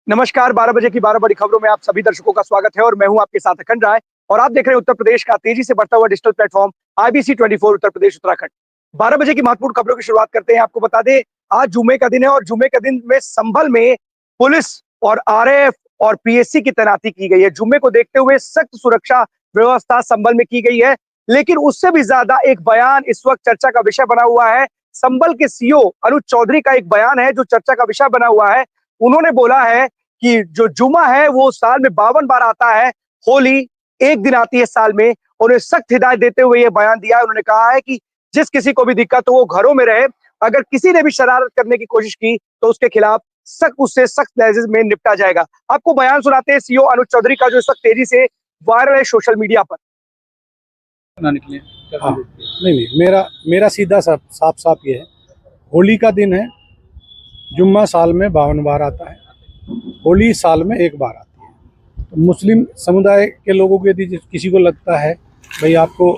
नमस्कार, 12 बजे की 12 बड़ी खबरों में आप सभी दर्शकों का स्वागत है और मैं हूं आपके साथ अखंड राय। और आप देख रहे हैं उत्तर प्रदेश का तेजी से बढ़ता हुआ digital platform IBC 24 Uttar Pradesh Uttarakhand. 12 बजे की महत्वपूर्ण खबरों की शुरुआत करते हैं। आपको बता दें, आज जुम्मे का दिन है और जुम्मे के दिन में संभल में पुलिस और आरएएफ और पीएससी की तैनाती की गई है। जुम्मे को देखते हुए सख्त सुरक्षा व्यवस्था संभल में की गई है, लेकिन उससे भी ज्यादा एक बयान इस वक्त चर्चा का विषय बना हुआ है। संभल के सीओ अनुज चौधरी का एक बयान है जो चर्चा का विषय बना हुआ है। उन्होंने बोला है कि जो जुमा है वो साल में 52 बार आता है, होली एक दिन आती है साल में। उन्हें सख्त हिदायत देते हुए ये बयान दिया है। उन्होंने कहा है कि जिस किसी को भी दिक्कत हो वो घरों में रहे। अगर किसी ने भी शरारत करने की कोशिश की तो उसके खिलाफ सख्त लहजे में निपटा जाएगा। आपको बयान सुनाते हैं सीओ अनुज चौधरी का, जो इस वक्त तेजी से वायरल है सोशल मीडिया पर। ना निकले। हाँ, नहीं, मेरा मेरा सीधा साफ साफ साफ ये है, होली का दिन है, जुम्मा साल में 52 बार आता है, होली साल में एक बार आती है। तो मुस्लिम समुदाय के लोगों को यदि किसी को लगता है भाई आपको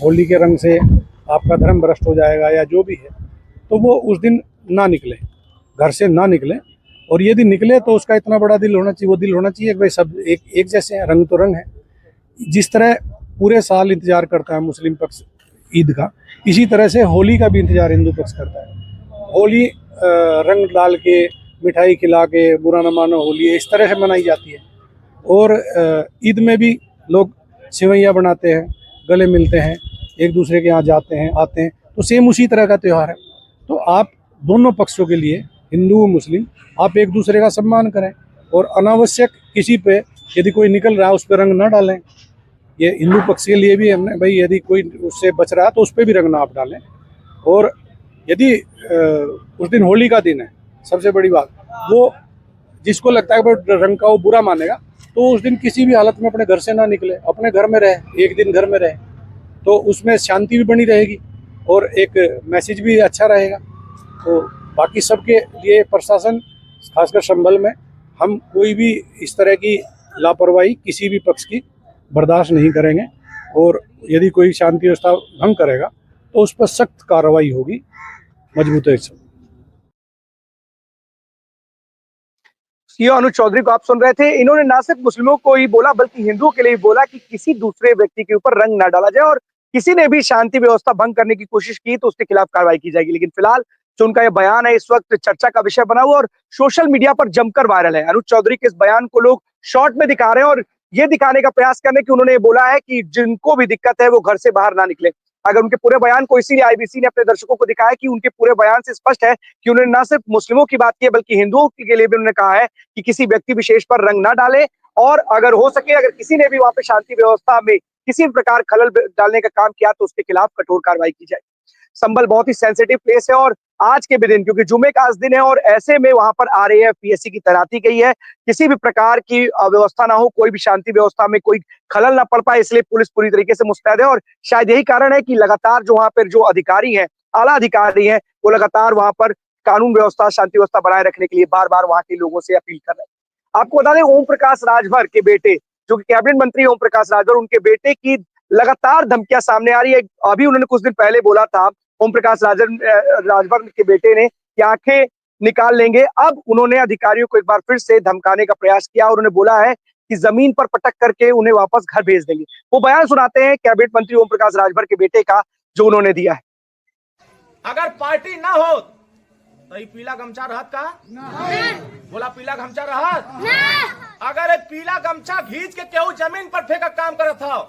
होली के रंग से आपका धर्म भ्रष्ट हो जाएगा या जो भी है, तो वो उस दिन ना निकले, घर से ना निकले। और यदि निकले तो उसका इतना बड़ा दिल होना चाहिए, वो दिल होना चाहिए कि भाई सब एक जैसे हैं, रंग तो रंग है। जिस तरह पूरे साल इंतजार करता है मुस्लिम पक्ष ईद का, इसी तरह से होली का भी इंतजार हिंदू पक्ष करता है। होली रंग डाल के, मिठाई खिला के, बुरा न मानो होली, इस तरह से मनाई जाती है। और ईद में भी लोग सेवैयाँ बनाते हैं, गले मिलते हैं, एक दूसरे के यहाँ जाते हैं, आते हैं। तो सेम उसी तरह का त्यौहार है। तो आप दोनों पक्षों के लिए, हिंदू व मुस्लिम, आप एक दूसरे का सम्मान करें और अनावश्यक किसी पे यदि कोई निकल रहा है उस पर रंग ना डालें। ये हिंदू पक्ष के लिए भी हमने भाई, यदि कोई उससे बच रहा है तो उस पर भी रंग ना आप डालें। और यदि उस दिन होली का दिन है, सबसे बड़ी बात, वो जिसको लगता है कि रंग का वो बुरा मानेगा, तो उस दिन किसी भी हालत में अपने घर से ना निकले, अपने घर में रहे, एक दिन घर में रहे, तो उसमें शांति भी बनी रहेगी और एक मैसेज भी अच्छा रहेगा। तो बाकी सबके लिए प्रशासन, खासकर संभल में, हम कोई भी इस तरह की लापरवाही किसी भी पक्ष की बर्दाश्त नहीं करेंगे। और यदि कोई शांति व्यवस्था भंग करेगा तो उस पर सख्त कार्रवाई होगी, मजबूती से। सीओ अनुज चौधरी को आप सुन रहे थे। इन्होंने ना सिर्फ मुस्लिमों को ही बोला बल्कि हिंदुओं के लिए भी बोला कि किसी दूसरे व्यक्ति के ऊपर रंग ना डाला जाए और किसी ने भी शांति व्यवस्था भंग करने की कोशिश की तो उसके खिलाफ कार्रवाई की जाएगी। लेकिन फिलहाल जो उनका यह बयान है इस वक्त चर्चा का विषय बना हुआ और सोशल मीडिया पर जमकर वायरल है। अनुज चौधरी के इस बयान को लोग शॉर्ट में दिखा रहे हैं और ये दिखाने का प्रयास कर रहे हैं कि उन्होंने ये बोला है कि जिनको भी दिक्कत है वो घर से बाहर ना निकले। अगर उनके पूरे बयान को, इसीलिए आईबीसी ने अपने दर्शकों को दिखाया कि उनके पूरे बयान से स्पष्ट है कि उन्होंने ना सिर्फ मुस्लिमों की बात की है बल्कि हिंदुओं के लिए भी उन्होंने कहा है कि किसी व्यक्ति विशेष पर रंग ना डाले और अगर हो सके, अगर किसी ने भी वहां पे शांति व्यवस्था में किसी भी प्रकार खलल डालने का काम किया तो उसके खिलाफ कठोर कार्रवाई की जाए। संभल बहुत ही सेंसिटिव प्लेस है और आज के भी दिन, क्योंकि जुमे का आज दिन है और ऐसे में वहां पर आरएएफ पीएससी की तैनाती गई है। किसी भी प्रकार की अव्यवस्था ना हो, कोई भी शांति व्यवस्था में कोई खलल ना पड़ पाए, इसलिए पुलिस पूरी तरीके से मुस्तैद है। और शायद यही कारण है कि लगातार जो वहां पर जो अधिकारी हैं, आला अधिकारी हैं, वो लगातार वहां पर कानून व्यवस्था, शांति व्यवस्था बनाए रखने के लिए बार बार वहां के लोगों से अपील कर रहे हैं। आपको बता दें, ओम प्रकाश राजभर के बेटे, जो कि कैबिनेट मंत्री ओम प्रकाश राजभर, उनके बेटे की लगातार धमकियां सामने आ रही है। अभी उन्होंने कुछ दिन पहले बोला था, ओम प्रकाश राजभर के बेटे ने, कि आंखें निकाल लेंगे। अब उन्होंने अधिकारियों को एक बार फिर से धमकाने का प्रयास किया और उन्होंने बोला है कि जमीन पर पटक करके उन्हें वापस घर भेज देंगे। वो बयान सुनाते हैं कैबिनेट मंत्री ओम प्रकाश राजभर के बेटे का, जो उन्होंने दिया है। अगर पार्टी ना हो तो ये पीला गमछा रहत का नहीं। बोला पीला गमछा रहत नहीं। अगर एक पीला गमछा खींच के केहू जमीन पर फेंक काम करत हो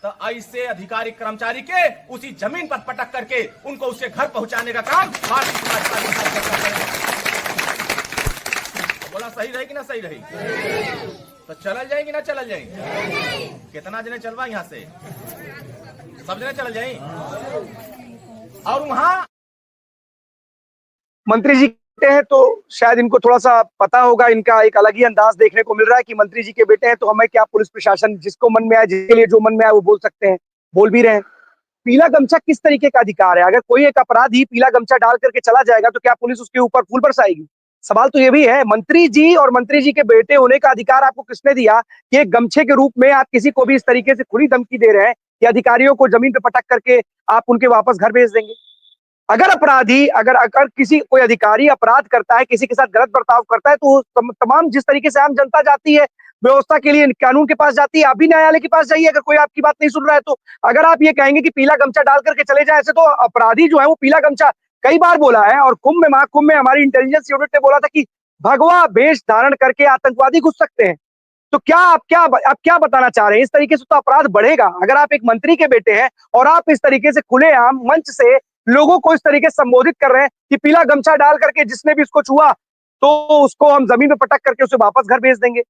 तो ऐसे अधिकारी कर्मचारी के उसी जमीन पर पटक करके उनको उसके घर पहुंचाने का काम बोला सही रही कि ना सही रही? तो चल जाएगी ना चल जाएगी? कितना जने चलवा यहाँ से? सब जने चल जाएगी। और वहां मंत्री जी हैं तो शायद इनको थोड़ा सा पता होगा, इनका एक अलग ही अंदाज देखने को मिल रहा है कि मंत्री जी के बेटे हैं तो हमें क्या, पुलिस प्रशासन जिसको मन में आए, जिसके लिए जो मन में आए वो बोल सकते हैं, बोल भी रहे हैं। पीला गमछा किस तरीके का अधिकार है? अगर कोई एक अपराधी पीला गमछा डाल करके चला जाएगा तो क्या पुलिस उसके ऊपर फूल बरसाएगी? सवाल तो ये भी है। मंत्री जी और मंत्री जी के बेटे होने का अधिकार आपको किसने दिया कि एक गमछे के रूप में आप किसी को भी इस तरीके से खुली धमकी दे रहे हैं कि अधिकारियों को जमीन पे पटक करके आप उनके वापस घर भेज देंगे? अगर अपराधी अगर अगर किसी कोई अधिकारी अपराध करता है, किसी के साथ गलत बर्ताव करता है, तो तमाम जिस तरीके से आम जनता जाती है व्यवस्था के लिए, कानून के पास जाती है, आप भी न्यायालय के पास जाइए अगर कोई आपकी बात नहीं सुन रहा है तो। अगर आप ये कहेंगे कि पीला गमछा डाल करके चले जाए ऐसे, तो अपराधी जो है वो पीला गमछा कई बार बोला है। और महाकुंभ में हमारी इंटेलिजेंस यूनिट ने बोला था कि भगवा वेश धारण करके आतंकवादी घुस सकते हैं। तो आप क्या बताना चाह रहे हैं? इस तरीके से तो अपराध बढ़ेगा। अगर आप एक मंत्री के बेटे हैं और आप इस तरीके से खुलेआम मंच से लोगों को इस तरीके से संबोधित कर रहे हैं कि पीला गमछा डाल करके जिसने भी इसको छुआ तो उसको हम जमीन पे पटक करके उसे वापस घर भेज देंगे।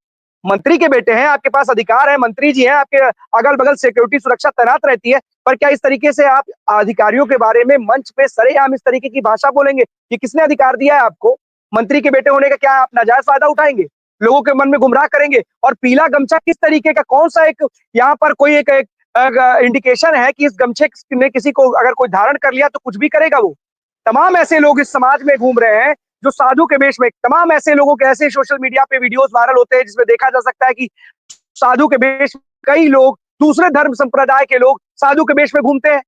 मंत्री के बेटे हैं, आपके पास अधिकार है, मंत्री जी हैं, आपके अगल बगल सिक्योरिटी सुरक्षा तैनात रहती है, पर क्या इस तरीके से आप अधिकारियों के बारे में मंच पे सरेआम इस तरीके की भाषा बोलेंगे? ये किसने अधिकार दिया है आपको? मंत्री के बेटे होने का क्या आप नाजायज फायदा उठाएंगे? लोगों के मन में गुमराह करेंगे? और पीला गमछा किस तरीके का, कौन सा एक यहाँ पर कोई एक इंडिकेशन है कि इस गमछे ने किसी को अगर कोई धारण कर लिया तो कुछ भी करेगा वो? तमाम ऐसे लोग इस समाज में घूम रहे हैं जो साधु के वेश में, तमाम ऐसे लोगों के ऐसे सोशल मीडिया पे वीडियोस वायरल होते हैं जिसमें देखा जा सकता है कि साधु के वेश कई लोग, दूसरे धर्म संप्रदाय के लोग साधु के वेश में घूमते हैं।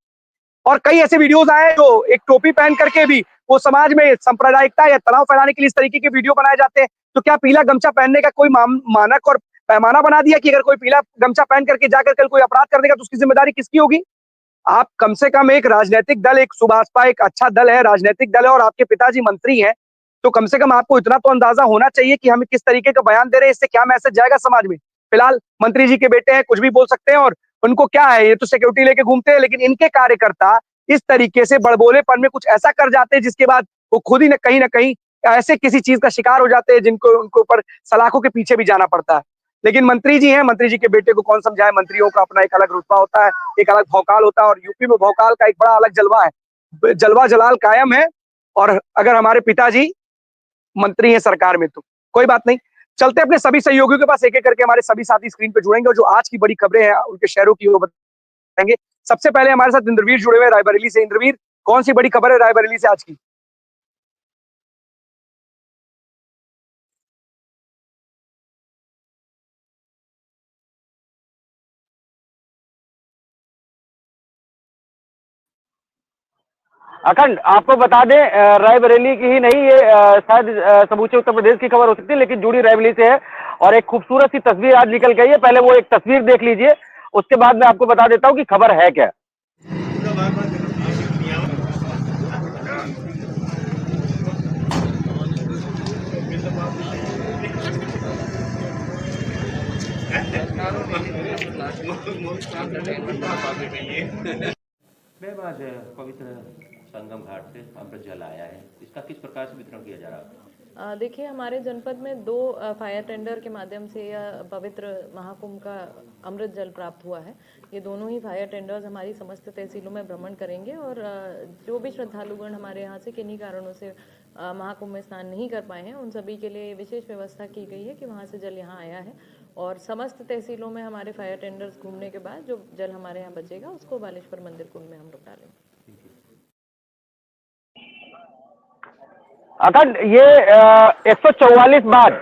और कई ऐसे वीडियोस आए जो एक टोपी पहन करके भी वो समाज में सांप्रदायिकता या तनाव फैलाने के लिए इस तरीके के वीडियो बनाए जाते हैं। तो क्या पीला गमछा पहनने का कोई मानक और पैमाना बना दिया कि अगर कोई पीला गमछा पहन करके जाकर कल कोई अपराध कर देगा तो उसकी जिम्मेदारी किसकी होगी? आप कम से कम एक राजनीतिक दल, एक सुभाषपा एक अच्छा दल है, राजनीतिक दल है, और आपके पिताजी मंत्री हैं, तो कम से कम आपको इतना तो अंदाजा होना चाहिए कि हम किस तरीके का बयान दे रहे हैं, इससे क्या मैसेज जाएगा समाज में। फिलहाल मंत्री जी के बेटे हैं, कुछ भी बोल सकते हैं और उनको क्या है, ये तो सिक्योरिटी लेके घूमते हैं, लेकिन इनके कार्यकर्ता इस तरीके से बड़बोलेपन में कुछ ऐसा कर जाते हैं जिसके बाद वो खुद ही न कहीं ऐसे किसी चीज का शिकार हो जाते हैं जिनको उनको ऊपर सलाखों के पीछे भी जाना पड़ता है। लेकिन मंत्री जी हैं, मंत्री जी के बेटे को कौन समझाए? मंत्रियों का अपना एक अलग रुतबा होता है, एक अलग भौकाल होता है, और यूपी में भौकाल का एक बड़ा अलग जलवा है, जलवा जलाल कायम है। और अगर हमारे पिताजी मंत्री हैं सरकार में तो कोई बात नहीं। चलते अपने सभी सहयोगियों के पास, एक एक करके हमारे सभी साथी स्क्रीन पे जुड़ेंगे और जो आज की बड़ी खबरें हैं उनके शहरों की वो बताएंगे। सबसे पहले हमारे साथ इंद्रवीर जुड़े हुए रायबरेली से। इंद्रवीर, कौन सी बड़ी खबर है रायबरेली से आज की? अखंड, आपको बता दें रायबरेली की ही नहीं, ये शायद समूचे उत्तर प्रदेश की खबर हो सकती है, लेकिन जुड़ी रायबरेली से है। और एक खूबसूरत सी तस्वीर आज निकल गई है, पहले वो एक तस्वीर देख लीजिए, उसके बाद मैं आपको बता देता हूं कि खबर है क्या। मैम, आज पवित्र संगम घाट से अमृत जल आया है, इसका किस प्रकार से वितरण किया जा रहा है? देखिए, हमारे जनपद में 2 फायर टेंडर के माध्यम से यह पवित्र महाकुंभ का अमृत जल प्राप्त हुआ है। ये दोनों ही फायर टेंडर्स हमारी समस्त तहसीलों में भ्रमण करेंगे और जो भी श्रद्धालुगण हमारे यहाँ से किन्हीं कारणों से महाकुंभ में स्नान नहीं कर पाए हैं, उन सभी के लिए विशेष व्यवस्था की गई है कि वहाँ से जल यहाँ आया है और समस्त तहसीलों में हमारे फायर टेंडर्स घूमने के बाद जो जल हमारे यहाँ बचेगा उसको बालेश्वर मंदिर कुंड में हम लोग डालेंगे। अखंड, ये 144 बार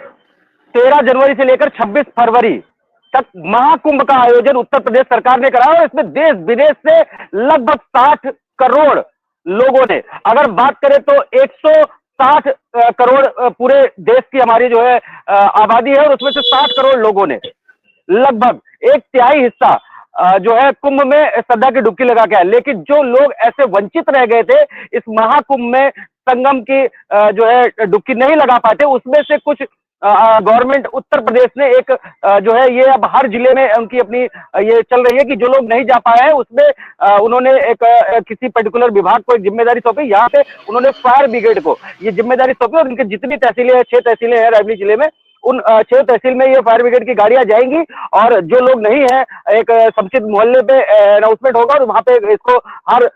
13 जनवरी से लेकर 26 फरवरी तक महाकुंभ का आयोजन उत्तर प्रदेश सरकार ने कराया और इसमें देश विदेश से लगभग 60 करोड़ लोगों ने, अगर बात करें तो 160 करोड़ पूरे देश की हमारी जो है आबादी है और उसमें से 60 करोड़ लोगों ने लगभग 1/3 हिस्सा जो है कुंभ में श्रद्धा की डुबकी लगा के आए। लेकिन जो लोग ऐसे वंचित रह गए थे इस महाकुंभ में संगम की जो है डुबकी नहीं लगा पाते, उसमें से कुछ गवर्नमेंट उत्तर प्रदेश ने एक जो है ये अब हर जिले में उनकी अपनी ये चल रही है कि जो लोग नहीं जा पाए हैं उसमें उन्होंने एक किसी पर्टिकुलर विभाग को एक जिम्मेदारी सौंपी। यहाँ पे उन्होंने फायर ब्रिगेड को ये जिम्मेदारी सौंपी और इनकी जितनी तहसीलें हैं, 6 तहसीलें हैं रायबरेली जिले में, उन 6 तहसील में ये फायर ब्रिगेड की गाड़ियां जाएंगी और जो लोग नहीं है एक समुचित मोहल्ले पे अनाउंसमेंट होगा और वहां पे इसको हर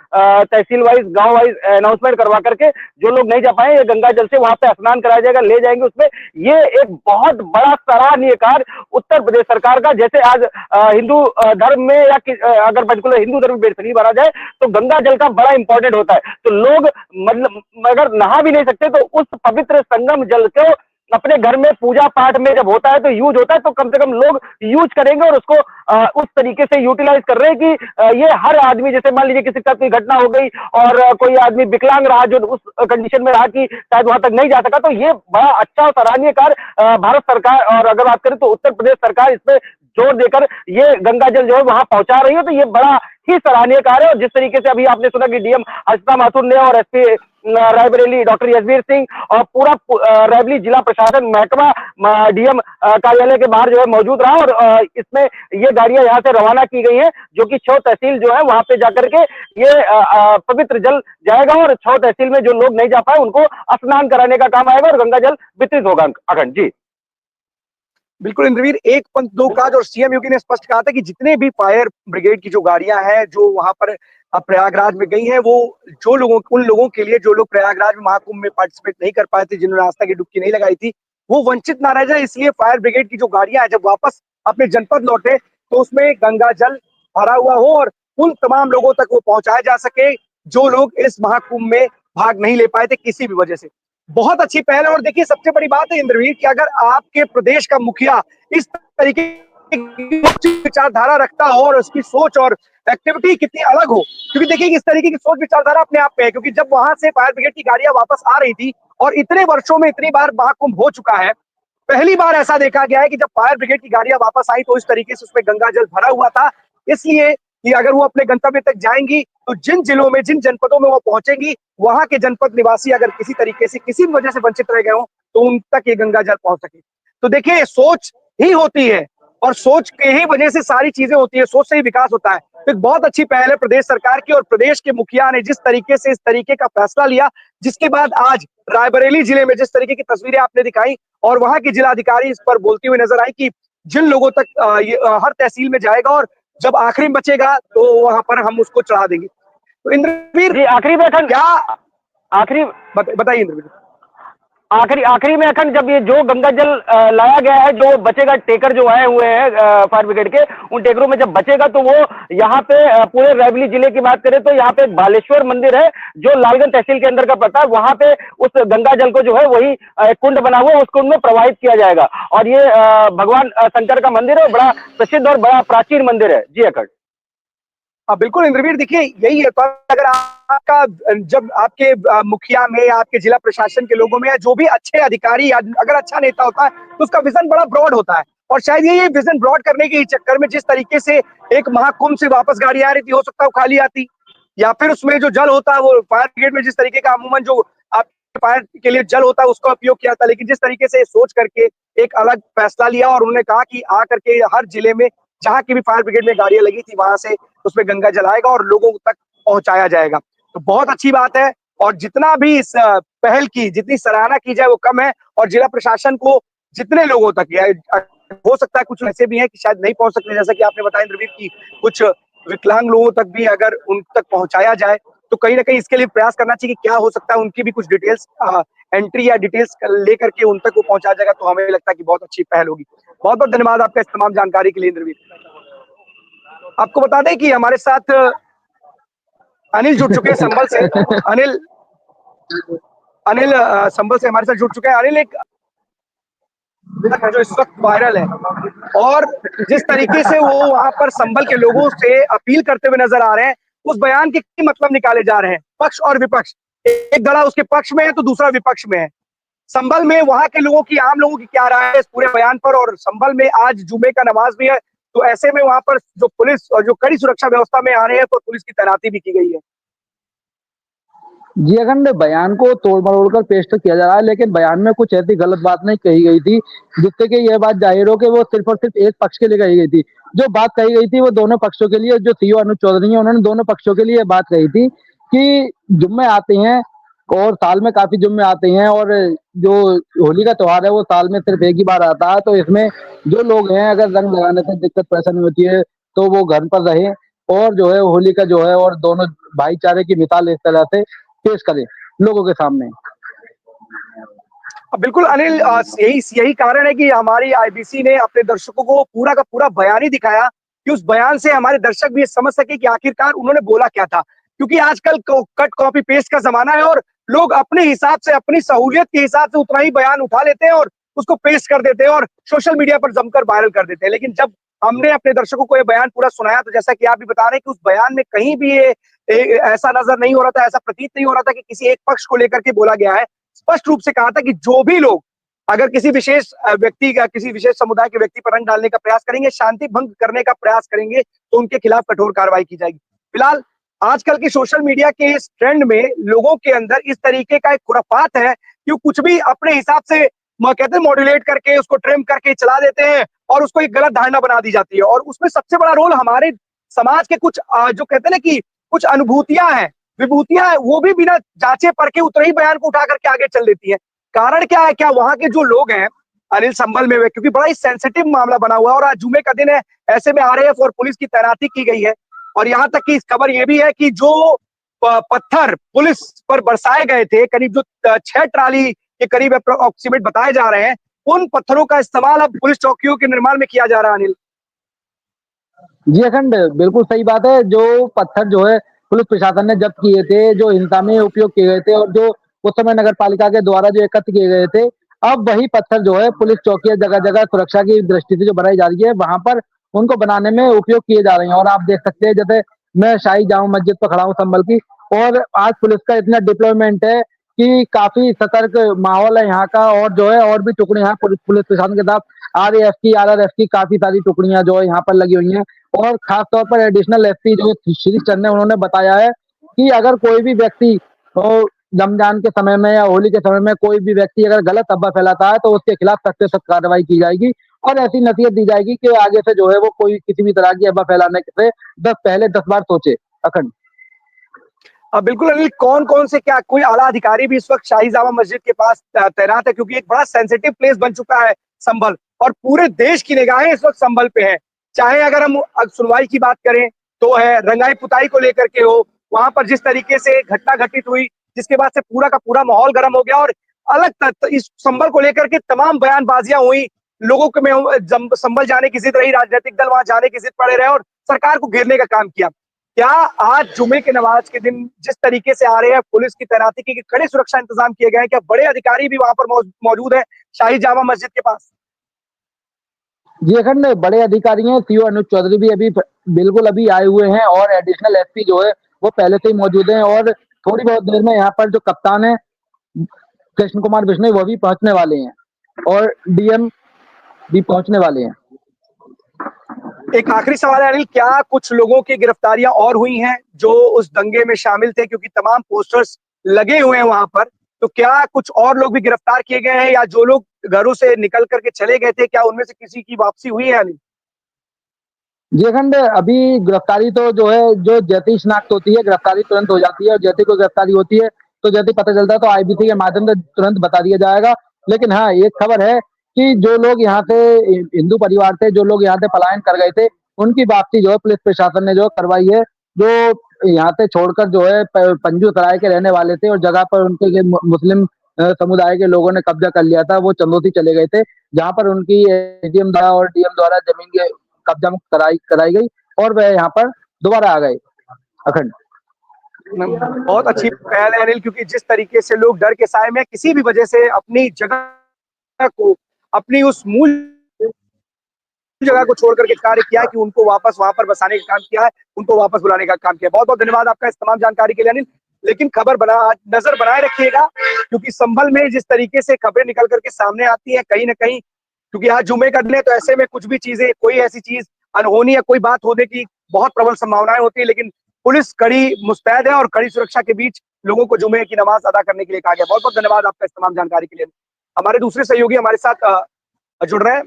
तहसील वाइज गांव वाइज अनाउंसमेंट करवा करके जो लोग नहीं जा पाए ये गंगा जल से वहां पे स्नान कराया जाएगा, ले जाएंगे उसमें। ये एक बहुत बड़ा सराहनीय कार्य उत्तर प्रदेश सरकार का। जैसे आज हिंदू धर्म में या अगर पर्टिकुलर हिंदू धर्म में बेसनी माना जाए तो गंगा जल का बड़ा इंपॉर्टेंट होता है, तो लोग मतलब अगर नहा भी नहीं सकते तो उस पवित्र संगम जल को अपने घर में पूजा पाठ में जब होता है तो यूज होता है, तो कम से कम लोग यूज करेंगे और उसको उस तरीके से यूटिलाइज कर रहे हैं कि ये हर आदमी, जैसे मान लीजिए किसी तरह की घटना हो गई और कोई आदमी विकलांग रहा जो उस कंडीशन में रहा कि शायद वहां तक नहीं जा सका, तो ये बड़ा अच्छा और सराहनीय कार्य भारत सरकार और अगर बात करें तो उत्तर प्रदेश सरकार इसमें जोर देकर ये गंगा जल जो है वहां पहुंचा रही है, तो ये बड़ा ही सराहनीय कार्य है। और जिस तरीके से अभी आपने सुना कि डीएम हर्षिता माथुर ने और एसपी रायबरेली डॉक्टर यशवीर सिंह और पूरा रायबरेली जिला प्रशासन महकमा डीएम कार्यालय के बाहर जो है मौजूद रहा और इसमें ये गाड़ियां यहाँ से रवाना की गई हैं, जो कि छह तहसील जो है वहां पे जाकर के ये पवित्र जल जाएगा और छह तहसील में जो लोग नहीं जा पाए उनको स्नान कराने का काम आएगा और गंगा जल वितरित होगा। अखंड जी बिल्कुल इंद्रवीर, एक पंथ दो काज, और सीएम योगी ने स्पष्ट कहा था कि जितने भी फायर ब्रिगेड की जो गाड़ियां हैं जो वहां पर प्रयागराज में गई हैं, वो उन लोगों के लिए जो लोग प्रयागराज में महाकुंभ में पार्टिसिपेट नहीं कर पाए थे, जिन्होंने आस्था की डुबकी नहीं लगाई थी, वो वंचित ना रह जाए, इसलिए फायर ब्रिगेड की जो गाड़ियां हैं जब वापस अपने जनपद लौटे तो उसमें गंगा जल भरा हुआ हो और उन तमाम लोगों तक वो पहुंचाया जा सके जो लोग इस महाकुंभ में भाग नहीं ले पाए थे किसी भी वजह से। बहुत अच्छी पहल है। और देखिए सबसे बड़ी बात है इंद्रवीर कि अगर आपके प्रदेश का मुखिया इस तरीके की विचारधारा रखता हो और उसकी सोच और एक्टिविटी कितनी अलग हो, क्योंकि देखिए इस तरीके की सोच विचारधारा अपने आप में है, क्योंकि जब वहां से फायर ब्रिगेड की गाड़ियां वापस आ रही थी और इतने वर्षों में इतनी बार महाकुंभ हो चुका है, पहली बार ऐसा देखा गया है कि जब फायर ब्रिगेड की गाड़ियां वापस आई तो इस तरीके से उसमें गंगा जल भरा हुआ था, इसलिए कि अगर वो अपने गंतव्य तक जाएंगी तो जिन जिलों में जिन जनपदों में वो पहुंचेंगी वहां के जनपद निवासी अगर किसी तरीके से किसी वजह से वंचित रह गए हो तो उन तक ये गंगा जल पहुंच सके। तो देखिए सोच ही होती है और सोच के ही वजह से सारी चीजें होती है, सोच से ही विकास होता है। तो एक बहुत अच्छी पहल है प्रदेश सरकार की और प्रदेश के मुखिया ने जिस तरीके से इस तरीके का फैसला लिया, जिसके बाद आज रायबरेली जिले में जिस तरीके की तस्वीरें आपने दिखाई और वहां की जिलाधिकारी इस पर बोलती हुई नजर आई कि जिन लोगों तक ये हर तहसील में जाएगा और जब आखिरी में बचेगा तो वहां पर हम उसको चढ़ा देंगे। तो इंद्रवीर आखिरी में क्या आखिरी बताइए इंद्रवीर। आखिरी में अखंड जब ये जो गंगा जल लाया गया है, जो बचेगा टेकर जो आए हुए हैं फायर ब्रिगेड के, उन टेकरों में जब बचेगा तो वो यहाँ पे पूरे रायबरेली जिले की बात करें तो यहाँ पे बालेश्वर मंदिर है जो लालगंज तहसील के अंदर का पड़ता है, वहां पे उस गंगा जल को जो है वही कुंड बना हुआ है उस कुंड में प्रवाहित किया जाएगा और ये भगवान शंकर का मंदिर है, बड़ा प्रसिद्ध और बड़ा प्राचीन मंदिर है। जी अखंड। बिल्कुल इंद्रवीर, देखिए यही है, तो अगर आपका जब आपके मुखिया में आपके जिला प्रशासन के लोगों में या जो भी अच्छे अधिकारी या अगर अच्छा नेता होता है तो उसका विजन बड़ा ब्रॉड होता है और शायद ये विजन ब्रॉड करने के चक्कर में जिस तरीके से एक महाकुंभ से वापस गाड़ी आ रही थी, हो सकता है वो खाली आती या फिर उसमें जो जल होता है वो फायर ब्रिगेड में जिस तरीके का अमूमन जो आपके फायर के लिए जल होता है उसका उपयोग किया था, लेकिन जिस तरीके से सोच करके एक अलग फैसला लिया और उन्होंने कहा कि आ करके हर जिले में जहां की भी फायर ब्रिगेड में गाड़ियां लगी थी वहां से उसमें गंगा जल आएगा और लोगों तक पहुंचाया जाएगा, तो बहुत अच्छी बात है। और जितना भी इस पहल की जितनी सराहना की जाए वो कम है और जिला प्रशासन को जितने लोगों तक हो सकता है कुछ ऐसे भी हैं कि शायद नहीं पहुंच सकते, जैसा कि आपने बताया इंद्रवीर की कुछ विकलांग लोगों तक भी अगर उन तक पहुंचाया जाए तो कहीं ना कहीं इसके लिए प्रयास करना चाहिए कि क्या हो सकता है उनकी भी कुछ डिटेल्स एंट्री या डिटेल्स लेकर के उन तक वो पहुंचा जाएगा, तो हमें लगता है कि बहुत अच्छी पहल होगी। बहुत बहुत धन्यवाद आपका इस तमाम जानकारी के लिए इंद्रवीर। आपको बता दें कि हमारे साथ अनिल जुड़ चुके हैं संभल से। अनिल संभल से हमारे साथ जुड़ चुके हैं। अनिल, एक जो इस वक्त वायरल है और जिस तरीके से वो वहां पर संभल के लोगों से अपील करते हुए नजर आ रहे हैं, उस बयान के मतलब निकाले जा रहे हैं पक्ष और विपक्ष, एक दड़ा उसके पक्ष में है तो दूसरा विपक्ष में है। संभल में वहां के लोगों की, आम लोगों की क्या राय है इस पूरे बयान पर, और संभल में आज जुमे का नमाज भी है तो ऐसे में वहां पर जो पुलिस और जो कड़ी सुरक्षा व्यवस्था में आ रहे हैं तो पुलिस की तैनाती भी की गई है। जी अखंड, बयान को तोड़ मरोड़ कर पेश तो किया जा रहा है लेकिन बयान में कुछ ऐसी गलत बात नहीं कही गई थी जिससे कि यह बात जाहिर हो कि वो सिर्फ और सिर्फ एक पक्ष के लिए कही गई थी। जो बात कही गई थी वो दोनों पक्षों के लिए, जो सीओ अनुज चौधरी है उन्होंने दोनों पक्षों के लिए बात कही थी कि जुम्मे आते हैं और साल में काफी जुम्मे आते हैं और जो होली का त्योहार है वो साल में सिर्फ एक ही बार आता है, तो इसमें जो लोग हैं अगर रंग लगाने से दिक्कत परेशानी होती है तो वो घर पर रहे और जो है होली का जो है और दोनों भाईचारे की मिसाल इस तरह से पेश करें लोगों के सामने। बिल्कुल अनिल, यही कारण है कि हमारी आईबीसी ने अपने दर्शकों को पूरा का पूरा बयान ही दिखाया कि उस बयान से हमारे दर्शक भी समझ सके कि आखिरकार उन्होंने बोला क्या था, क्योंकि आजकल कट कॉपी पेस्ट का जमाना है और लोग अपने हिसाब से, अपनी सहूलियत के हिसाब से उतना ही बयान उठा लेते हैं और उसको पेश कर देते हैं और सोशल मीडिया पर जमकर वायरल कर देते हैं। लेकिन जब हमने अपने दर्शकों को ये बयान पूरा सुनाया तो जैसा कि आप भी बता रहे हैं कि उस बयान में कहीं भी ऐसा नजर नहीं हो रहा था, ऐसा प्रतीत नहीं हो रहा था कि किसी एक पक्ष को लेकर के बोला गया है। स्पष्ट रूप से कहा था कि जो भी लोग अगर किसी विशेष व्यक्ति का, किसी विशेष समुदाय के व्यक्ति पर रंग डालने का प्रयास करेंगे, शांति भंग करने का प्रयास करेंगे, तो उनके खिलाफ कठोर कार्रवाई की जाएगी। फिलहाल आजकल की सोशल मीडिया के इस ट्रेंड में लोगों के अंदर इस तरीके का एक खुराफात है कि कुछ भी अपने हिसाब से कहते हैं मॉड्यूलेट करके, उसको ट्रिम करके चला देते हैं और उसको एक गलत धारणा बना दी जाती है। और उसमें सबसे बड़ा रोल हमारे समाज के कुछ जो कहते हैं ना कि कुछ अनुभूतियां हैं, विभूतियां हैं, वो भी बिना जांचे परखे उतने ही बयान को उठा करके आगे चल देती है। कारण क्या है? क्या वहां के जो लोग हैं अनिल, संभल में, क्योंकि बड़ा ही सेंसिटिव मामला बना हुआ है और आज जुमे का दिन है, ऐसे में आरएएफ और पुलिस की तैनाती की गई है। और यहाँ तक कि खबर यह भी है कि जो पत्थर पुलिस पर बरसाए गए थे, करीब जो 6 ट्राली के करीब अप्रोक्सीमेट बताए जा रहे हैं, उन पत्थरों का इस्तेमाल अब पुलिस चौकियों के निर्माण में किया जा रहा है। अनिल जी अखंड, बिल्कुल सही बात है। जो पत्थर जो है पुलिस प्रशासन ने जब्त किए थे, जो हिंसा में उपयोग किए गए थे और जो उस समय नगर पालिका के द्वारा जो एकत्र किए गए थे, अब वही पत्थर जो है पुलिस चौकियां जगह जगह सुरक्षा की दृष्टि से जो बनाई जा रही है, वहां पर उनको बनाने में उपयोग किए जा रहे हैं। और आप देख सकते हैं, जैसे मैं शाही जामा मस्जिद पर खड़ा हूँ संभल की, और आज पुलिस का इतना डिप्लॉयमेंट है कि काफी सतर्क माहौल है यहाँ का। और जो है और भी टुकड़ियां हैं पुलिस प्रशासन के साथ, आरएएफ की, आरआरएफ की काफी सारी टुकड़ियां जो है यहाँ पर लगी हुई हैं। और खास तौर पर एडिशनल एसपी जो श्री चंद ने, उन्होंने बताया है कि अगर कोई भी व्यक्ति रमजान के समय में या होली के समय में कोई भी व्यक्ति अगर गलत अफवाह फैलाता है तो उसके खिलाफ सख्त से सख्त कार्रवाई की जाएगी और ऐसी नसीहत दी जाएगी कि आगे से जो है वो कोई किसी भी तरह की अफवाह फैलाने से 10 बार सोचे। अखंड बिल्कुल अनिल, कौन कौन से, क्या कोई आला अधिकारी भी इस वक्त शाही जामा मस्जिद के पास तैनात है? क्योंकि एक बड़ा सेंसिटिव प्लेस बन चुका है संभल, और पूरे देश की निगाहें इस वक्त संभल पे है। चाहे अगर हम सुनवाई की बात करें तो है, रंगाई पुताई को लेकर के हो, वहां पर जिस तरीके से घटना घटित हुई, जिसके बाद से पूरा का पूरा माहौल गर्म हो गया और अलग इस संभल को लेकर के तमाम बयानबाजियां हुई, लोगों के में संभल जाने की जिद रही, राजनीतिक दल वहां जाने की जिद पड़े रहे और सरकार को घेरने का काम किया। क्या आज जुमे के नमाज के दिन जिस तरीके से आ रहे हैं, पुलिस की तैनाती की कड़े सुरक्षा इंतजाम किए गए हैं, क्या बड़े अधिकारी भी वहां पर मौजूद है शाही जामा मस्जिद के पास? जी अखंड, बड़े अधिकारी हैं, सीओ अनुज चौधरी भी अभी बिल्कुल अभी आए हुए हैं और एडिशनल एसपी जो है वो पहले से ही मौजूद हैं। और थोड़ी बहुत देर में यहाँ पर जो कप्तान है कृष्ण कुमार बिश्नोई, वो भी पहुंचने वाले हैं और डीएम भी पहुंचने वाले हैं। एक आखिरी सवाल है अनिल, क्या कुछ लोगों की गिरफ्तारियां और हुई हैं जो उस दंगे में शामिल थे? क्योंकि तमाम पोस्टर्स लगे हुए हैं वहां पर, तो क्या कुछ और लोग भी गिरफ्तार किए गए हैं, या जो लोग घरों से निकल करके चले गए थे, क्या उनमें से किसी की वापसी हुई है अनिल? जी अखंड, अभी गिरफ्तारी तो जो है, जो जैसे ही शिनाख्त होती है गिरफ्तारी तुरंत हो जाती है और जैसे कोई गिरफ्तारी होती है तो जैसे ही पता चलता है तो आईबीसी के माध्यम से तुरंत बता दिया जाएगा। लेकिन हाँ, एक खबर है कि जो लोग यहाँ से हिंदू परिवार थे, जो लोग यहाँ से पलायन कर गए थे, उनकी वापसी जो है पुलिस प्रशासन ने जो करवाई है। जो यहाँ से छोड़कर जो है पंजू सराय के रहने वाले थे और जगह पर उनके मुस्लिम समुदाय के लोगों ने कब्जा कर लिया था, वो चंदोती चले गए थे, जहाँ पर उनकी एडीएम द्वारा और डीएम द्वारा जमीन के कब्जा मुक्त कराई गई और वह यहाँ पर दोबारा आ गए। अखंड बहुत अच्छी पहल है अनिल, क्योंकि जिस तरीके से लोग डर के साए में किसी भी वजह से अपनी जगह को, अपनी उस मूल जगह को छोड़ करके कार्य किया है कि उनको वापस वहां पर बसाने का काम किया है, उनको वापस बुलाने का काम किया है। बहुत बहुत धन्यवाद आपका इस तमाम जानकारी के लिए अनिल। लेकिन खबर नजर बनाए रखिएगा, क्योंकि संभल में जिस तरीके से खबरें निकल करके सामने आती है कहीं ना कहीं, क्योंकि आज जुमे का दिन है, तो ऐसे में कुछ भी चीजें, कोई ऐसी चीज अनहोनी या कोई बात होने की बहुत प्रबल संभावनाएं होती है। लेकिन पुलिस कड़ी मुस्तैद है और कड़ी सुरक्षा के बीच लोगों को जुमे की नमाज अदा करने के लिए कहा गया। बहुत बहुत धन्यवाद आपका इस तमाम जानकारी के लिए। हमारे दूसरे सहयोगी हमारे साथ जुड़ रहे हैं।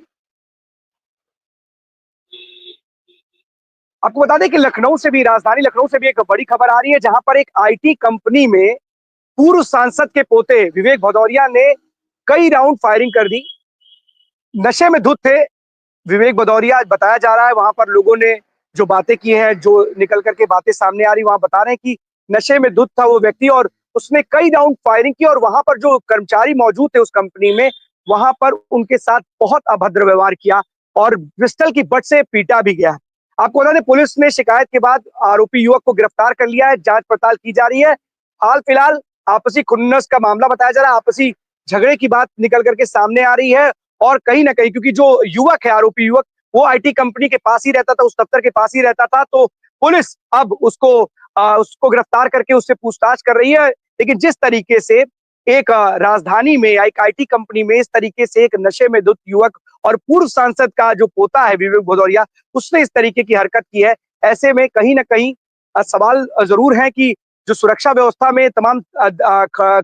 आपको बता दें कि लखनऊ से भी, राजधानी लखनऊ से भी एक बड़ी खबर आ रही है, जहां पर एक आईटी कंपनी में पूर्व सांसद के पोते विवेक भदौरिया ने कई राउंड फायरिंग कर दी। नशे में धुत थे विवेक भदौरिया, बताया जा रहा है। वहां पर लोगों ने जो बातें की हैं, जो निकल करके बातें सामने आ रही, वहां बता रहे हैं कि नशे में धुत था वो व्यक्ति और उसने कई राउंड फायरिंग की और वहां पर जो कर्मचारी मौजूद थे उस कंपनी में, वहां पर उनके साथ बहुत अभद्र व्यवहार किया और पिस्टल की बट से पीटा भी गया। आपको बता दें, पुलिस ने शिकायत के बाद आरोपी युवक को गिरफ्तार कर लिया है, जांच पड़ताल की जा रही है। हाल फिलहाल आपसी खुन्नस का मामला बताया जा रहा है, आपसी झगड़े की बात निकल करके सामने आ रही है। और कहीं ना कहीं क्योंकि जो युवक है, आरोपी युवक, वो आईटी कंपनी के पास ही रहता था, उस दफ्तर के पास ही रहता था, तो पुलिस अब उसको गिरफ्तार करके उससे पूछताछ कर रही है। लेकिन जिस तरीके से एक राजधानी में एक आईटी कंपनी में इस तरीके से एक नशे में धुत युवक और पूर्व सांसद का जो पोता है विवेक भदौरिया, उसने इस तरीके की हरकत की है, ऐसे में कहीं ना कहीं सवाल जरूर है कि जो सुरक्षा व्यवस्था में तमाम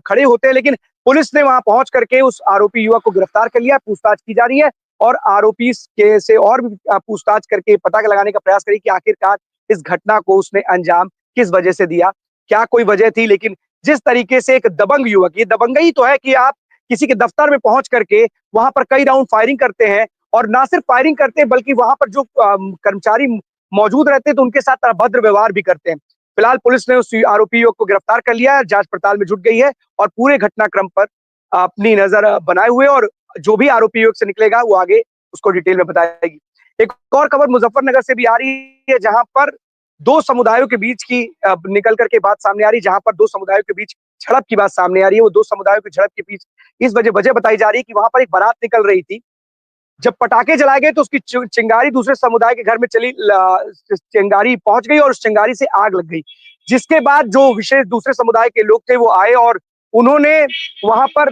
खड़े होते हैं, लेकिन पुलिस ने वहां पहुंच करके उस आरोपी युवक को गिरफ्तार कर लिया, पूछताछ की जा रही है और आरोपी के से और भी पूछताछ करके पता लगाने का प्रयास करी कि आखिरकार इस घटना को उसने अंजाम किस वजह से दिया, क्या कोई वजह थी। लेकिन जिस तरीके से एक दबंग युवक, ये दबंगई तो है कि आप किसी के दफ्तर में पहुंच करके वहां पर कई राउंड फायरिंग करते हैं और ना सिर्फ फायरिंग करते हैं बल्कि वहां पर जो कर्मचारी मौजूद रहते हैं तो उनके साथ अभद्र व्यवहार भी करते हैं। फिलहाल पुलिस ने उस आरोपी युवक को गिरफ्तार कर लिया है, जांच पड़ताल में जुट गई है और पूरे घटनाक्रम पर अपनी नजर बनाए हुए, और जो भी आरोपी युवक से निकलेगा वो आगे उसको डिटेल में बताएगी। एक और खबर मुजफ्फरनगर से भी आ रही है, जहां पर दो समुदायों के बीच की निकल करके बात सामने आ रही है, जहां पर दो समुदायों के बीच झड़प की बात सामने आ रही है। वो दो समुदायों की झड़प के बीच इस वजह बताई जा रही है कि वहां पर एक बारात निकल रही थी, जब पटाखे जलाए गए तो उसकी चिंगारी दूसरे समुदाय के घर में चिंगारी पहुंच गई और उस चिंगारी से आग लग गई, जिसके बाद जो विशेष दूसरे समुदाय के लोग थे वो आए और उन्होंने वहां पर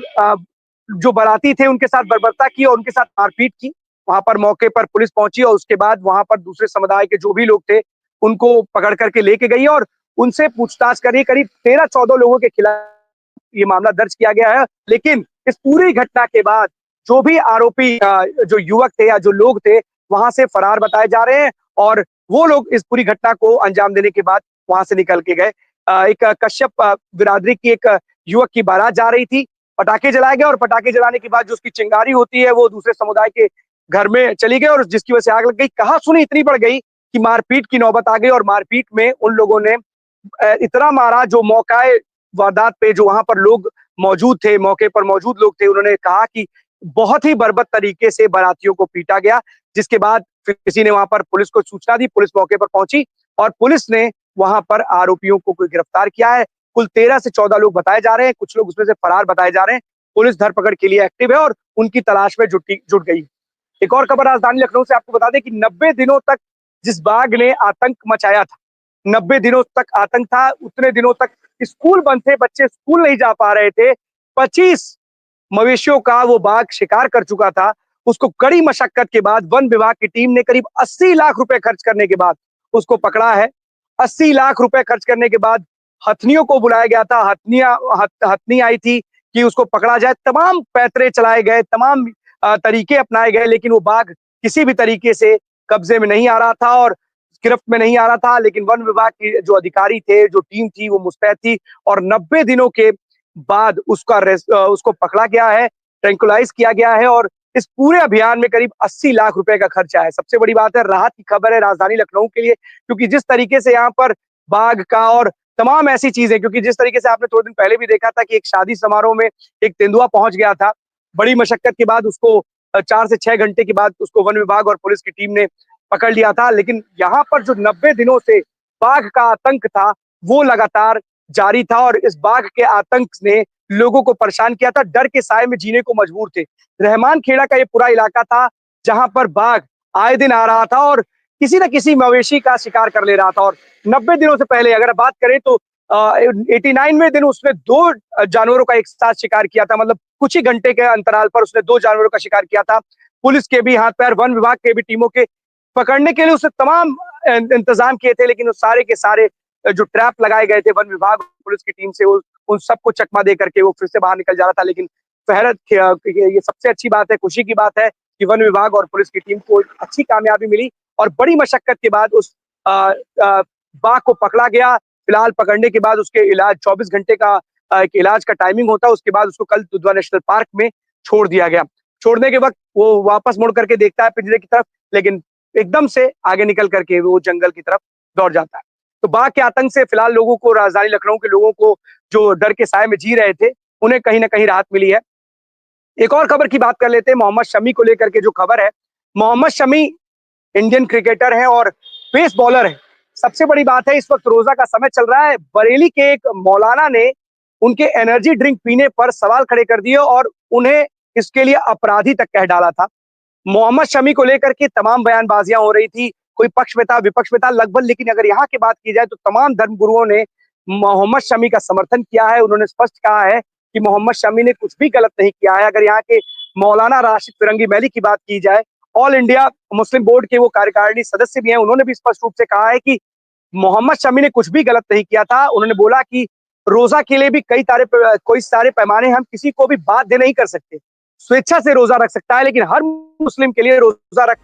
जो बाराती थे उनके साथ बर्बरता की और उनके साथ मारपीट की। वहां पर मौके पर पुलिस पहुंची और उसके बाद वहां पर दूसरे समुदाय के जो भी लोग थे उनको पकड़ करके लेके गई और उनसे पूछताछ करी। करीब 13-14 लोगों के खिलाफ ये मामला दर्ज किया गया है। लेकिन इस पूरी घटना के बाद जो भी आरोपी जो युवक थे या जो लोग थे वहां से फरार बताए जा रहे हैं और वो लोग इस पूरी घटना को अंजाम देने के बाद वहां से निकल के गए। एक कश्यप बिरादरी की एक युवक की बारात जा रही थी, पटाखे जलाए गए और पटाखे जलाने के बाद जो उसकी चिंगारी होती है वो दूसरे समुदाय के घर में चली गई और जिसकी वजह से आग लग गई। कहासुनी इतनी बढ़ गई कि मारपीट की नौबत आ गई और मारपीट में उन लोगों ने इतना मारा, जो मौकाए वारदात पे जो वहां पर लोग मौजूद थे, मौके पर मौजूद लोग थे, उन्होंने कहा कि बहुत ही बर्बरत तरीके से बारातियों को पीटा गया। जिसके बाद फिर किसी ने वहां पर पुलिस को सूचना दी, पुलिस मौके पर पहुंची और पुलिस ने वहां पर आरोपियों को कोई गिरफ्तार किया है। कुल 13 से 14 लोग बताए जा रहे हैं, कुछ लोग उसमें से फरार बताए जा रहे हैं। पुलिस धरपकड़ के लिए एक्टिव है और उनकी तलाश में जुट गई। एक और खबर राजधानी लखनऊ से आपको बता दें कि 90 दिनों तक जिस बाघ ने आतंक मचाया था, 90 दिनों तक आतंक था, उतने दिनों तक स्कूल बंद थे, बच्चे स्कूल नहीं जा पा रहे थे। 25 मवेशियों का वो बाघ शिकार कर चुका था। उसको कड़ी मशक्कत के बाद वन विभाग की टीम ने करीब 80 लाख रुपए खर्च करने के बाद उसको पकड़ा है। 80 लाख रुपए खर्च करने के बाद हथनियों को बुलाया गया था, हथनी आई थी कि उसको पकड़ा जाए। तमाम पैतरे चलाए गए, तमाम तरीके अपनाए गए, लेकिन वो बाघ किसी भी तरीके से कब्जे में नहीं आ रहा था और गिरफ्त में नहीं आ रहा था। लेकिन वन विभाग के जो अधिकारी थे, जो टीम थी, वो मुस्तैद थी और 90 दिनों के बाद उसको पकड़ा गया है, ट्रैंकुलाइज किया गया है और इस पूरे अभियान में करीब 80 लाख रुपए का खर्चा है। सबसे बड़ी बात है, राहत की खबर है राजधानी लखनऊ के लिए, क्योंकि जिस तरीके से यहाँ पर बाघ का और तमाम ऐसी चीजें, क्योंकि जिस तरीके से आपने थोड़े दिन पहले भी देखा था कि एक शादी समारोह में एक तेंदुआ पहुंच गया था, बड़ी मशक्कत के बाद उसको 4 से 6 घंटे के बाद उसको वन विभाग और पुलिस की टीम ने पकड़ लिया था। लेकिन यहाँ पर जो 90 दिनों से बाघ का आतंक था वो लगातार जारी था और इस बाघ के आतंक ने लोगों को परेशान किया था, डर के साए में जीने को मजबूर थे। रहमान खेड़ा का ये पूरा इलाका था जहां पर बाघ आए दिन आ रहा था और किसी न किसी मवेशी का शिकार कर ले रहा था। और 90 दिनों से पहले अगर बात करें तो 89वें दिन उसने 2 जानवरों का एक साथ शिकार किया था, मतलब कुछ ही घंटे के अंतराल पर उसने 2 जानवरों का शिकार किया था। पुलिस के भी हाथ पैर, वन विभाग के भी टीमों के पकड़ने के लिए उसने तमाम इंतजाम किए थे, लेकिन उस सारे के सारे जो ट्रैप लगाए गए थे वन विभाग पुलिस की टीम से, उन सबको चकमा दे करके वो फिर से बाहर निकल जा रहा था। लेकिन ये सबसे अच्छी बात है, खुशी की बात है कि वन विभाग और पुलिस की टीम को अच्छी कामयाबी मिली और बड़ी मशक्कत के बाद उस बाघ को पकड़ा गया। फिलहाल पकड़ने के बाद उसके इलाज 24 घंटे का एक इलाज का टाइमिंग होता है। उसके बाद उसको कल दुधवा नेशनल पार्क में छोड़ दिया गया। छोड़ने के वक्त वो वापस मुड़ करके देखता है पिंजरे की तरफ, लेकिन एकदम से आगे निकल करके वो जंगल की तरफ दौड़ जाता है। तो बाघ के आतंक से फिलहाल लोगों को, राजधानी लखनऊ के लोगों को जो डर के साए में जी रहे थे, उन्हें कहीं ना कहीं राहत मिली है। एक और खबर की बात कर लेते हैं, मोहम्मद शमी को लेकर के जो खबर है। मोहम्मद शमी इंडियन क्रिकेटर है और पेस बॉलर है। सबसे बड़ी बात है, इस वक्त रोजा का समय चल रहा है। बरेली के एक मौलाना ने उनके एनर्जी ड्रिंक पीने पर सवाल खड़े कर दिए और उन्हें इसके लिए अपराधी तक कह डाला था। मोहम्मद शमी को लेकर के तमाम बयानबाजियां हो रही थी, कोई पक्ष में था, विपक्ष में था लगभग, लेकिन अगर यहाँ की बात की जाए तो तमाम धर्मगुरुओं ने मोहम्मद शमी का समर्थन किया है। उन्होंने स्पष्ट कहा है कि मोहम्मद शमी ने कुछ भी गलत नहीं किया है। अगर यहाँ के मौलाना राशिद फिरंगी मैली की बात की जाए, ऑल इंडिया मुस्लिम बोर्ड के वो कार्यकारिणी सदस्य भी हैं, उन्होंने भी स्पष्ट रूप से कहा है कि मोहम्मद शमी ने कुछ भी गलत नहीं किया था। उन्होंने बोला कि रोजा के लिए भी कोई सारे पैमाने, हम किसी को भी बाध्य नहीं कर सकते, स्वेच्छा से रोजा रख सकता है, लेकिन हर मुस्लिम के लिए रोजा रख